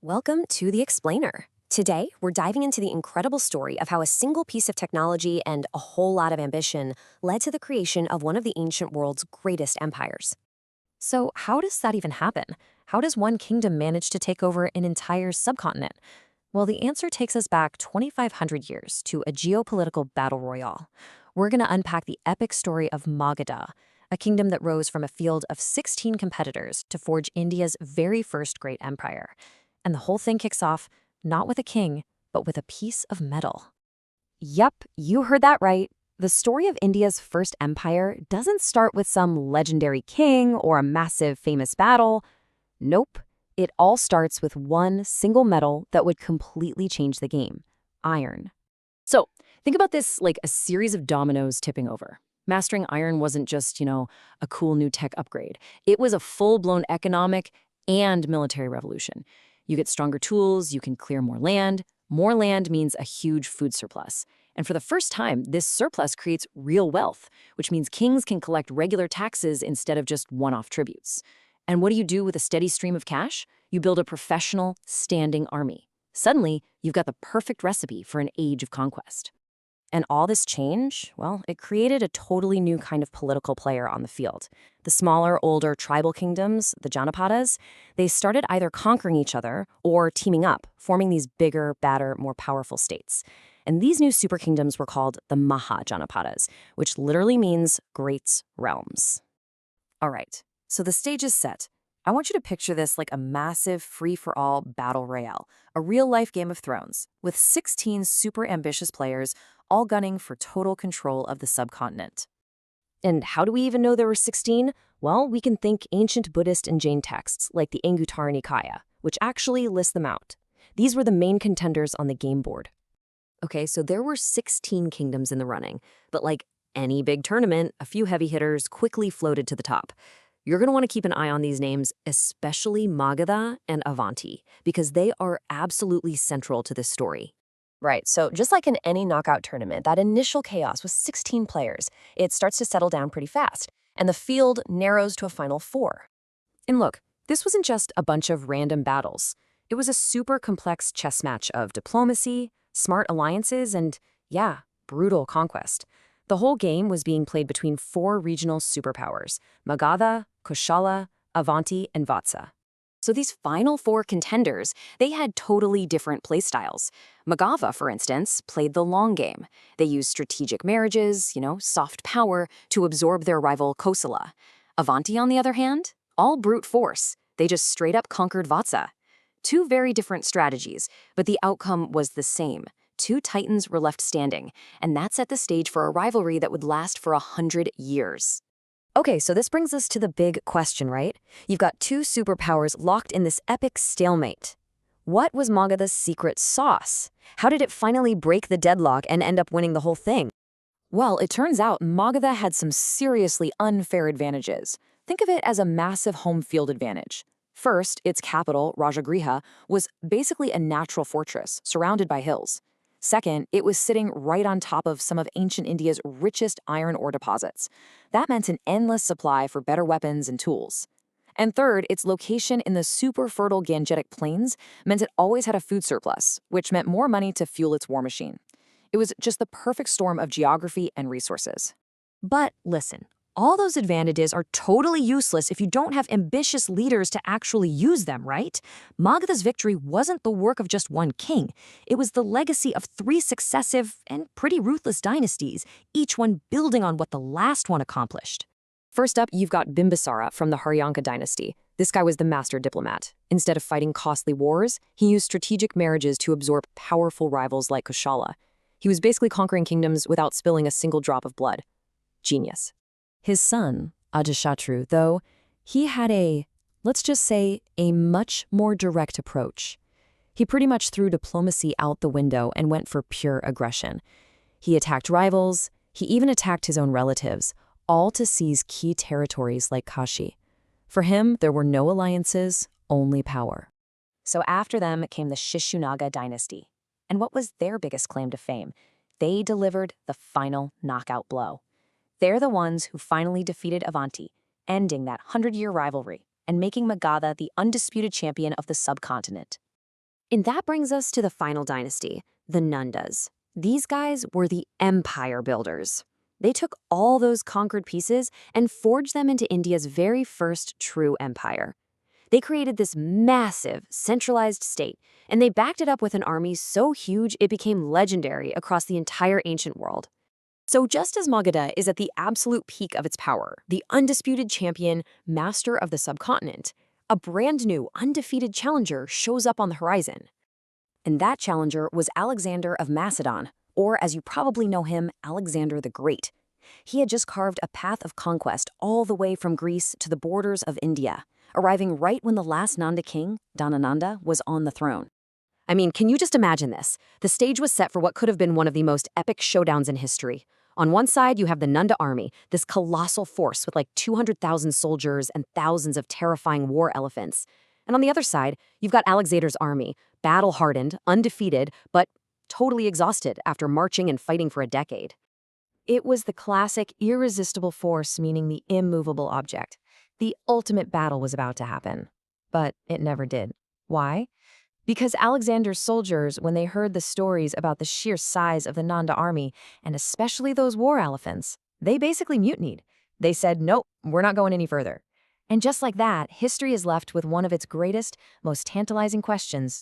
Welcome to The Explainer. Today, we're diving into the incredible story of how a single piece of technology and a whole lot of ambition led to the creation of one of the ancient world's greatest empires. So, how does that even happen? How does one kingdom manage to take over an entire subcontinent? Well, the answer takes us back 2,500 years to a geopolitical battle royale. We're going to unpack the epic story of Magadha, a kingdom that rose from a field of 16 competitors to forge India's very first great empire. And the whole thing kicks off not with a king, but with a piece of metal. Yep, you heard that right. The story of India's first empire doesn't start with some legendary king or a massive famous battle. Nope, it all starts with one single metal that would completely change the game: iron. So think about this like a series of dominoes tipping over. Mastering iron wasn't just, a cool new tech upgrade. It was a full-blown economic and military revolution. You get stronger tools, you can clear more land. More land means a huge food surplus. And for the first time, this surplus creates real wealth, which means kings can collect regular taxes instead of just one-off tributes. And what do you do with a steady stream of cash? You build a professional, standing army. Suddenly, you've got the perfect recipe for an age of conquest. And all this change, well, it created a totally new kind of political player on the field. The smaller, older tribal kingdoms, the Janapadas, they started either conquering each other or teaming up, forming these bigger, badder, more powerful states. And these new super kingdoms were called the Mahajanpadas, which literally means great realms. All right, so the stage is set. I want you to picture this like a massive free-for-all battle royale, a real-life Game of Thrones, with 16 super ambitious players all gunning for total control of the subcontinent. And how do we even know there were 16? Well, we can think ancient Buddhist and Jain texts like the Anguttara Nikaya, which actually list them out. These were the main contenders on the game board. Okay, so there were 16 kingdoms in the running, but like any big tournament, a few heavy hitters quickly floated to the top. You're going to want to keep an eye on these names, especially Magadha and Avanti, because they are absolutely central to this story. Right, so just like in any knockout tournament, that initial chaos with 16 players, it starts to settle down pretty fast, and the field narrows to a final 4. And look, this wasn't just a bunch of random battles. It was a super complex chess match of diplomacy, smart alliances, and, yeah, brutal conquest. The whole game was being played between 4 regional superpowers: Magadha, Koshala, Avanti, and Vatsa. So these final 4 contenders, they had totally different playstyles. Magadha, for instance, played the long game. They used strategic marriages, soft power, to absorb their rival Kosala. Avanti, on the other hand, all brute force. They just straight up conquered Vatsa. 2 very different strategies, but the outcome was the same. 2 titans were left standing, and that set the stage for a rivalry that would last for 100 years. Okay, so this brings us to the big question, right? You've got 2 superpowers locked in this epic stalemate. What was Magadha's secret sauce? How did it finally break the deadlock and end up winning the whole thing? Well, it turns out Magadha had some seriously unfair advantages. Think of it as a massive home field advantage. First, its capital, Rajagriha, was basically a natural fortress surrounded by hills. Second, it was sitting right on top of some of ancient India's richest iron ore deposits. That meant an endless supply for better weapons and tools. And third, its location in the super fertile Gangetic Plains meant it always had a food surplus, which meant more money to fuel its war machine. It was just the perfect storm of geography and resources. But listen, all those advantages are totally useless if you don't have ambitious leaders to actually use them, right? Magadha's victory wasn't the work of just one king. It was the legacy of 3 successive and pretty ruthless dynasties, each one building on what the last one accomplished. First up, you've got Bimbisara from the Haryanka dynasty. This guy was the master diplomat. Instead of fighting costly wars, he used strategic marriages to absorb powerful rivals like Koshala. He was basically conquering kingdoms without spilling a single drop of blood. Genius. His son, Ajatashatru, though, he had let's just say, a much more direct approach. He pretty much threw diplomacy out the window and went for pure aggression. He attacked rivals, he even attacked his own relatives, all to seize key territories like Kashi. For him, there were no alliances, only power. So after them came the Shishunaga dynasty. And what was their biggest claim to fame? They delivered the final knockout blow. They're the ones who finally defeated Avanti, ending that 100-year rivalry and making Magadha the undisputed champion of the subcontinent. And that brings us to the final dynasty, the Nandas. These guys were the empire builders. They took all those conquered pieces and forged them into India's very first true empire. They created this massive, centralized state, and they backed it up with an army so huge it became legendary across the entire ancient world. So just as Magadha is at the absolute peak of its power, the undisputed champion, master of the subcontinent, a brand new, undefeated challenger shows up on the horizon. And that challenger was Alexander of Macedon, or as you probably know him, Alexander the Great. He had just carved a path of conquest all the way from Greece to the borders of India, arriving right when the last Nanda king, Dhanananda, was on the throne. I mean, can you just imagine this? The stage was set for what could have been one of the most epic showdowns in history. On one side, you have the Nanda army, this colossal force with like 200,000 soldiers and thousands of terrifying war elephants. And on the other side, you've got Alexander's army, battle-hardened, undefeated, but totally exhausted after marching and fighting for a decade. It was the classic irresistible force, meaning the immovable object. The ultimate battle was about to happen. But it never did. Why? Because Alexander's soldiers, when they heard the stories about the sheer size of the Nanda army, and especially those war elephants, they basically mutinied. They said, nope, we're not going any further. And just like that, history is left with one of its greatest, most tantalizing questions.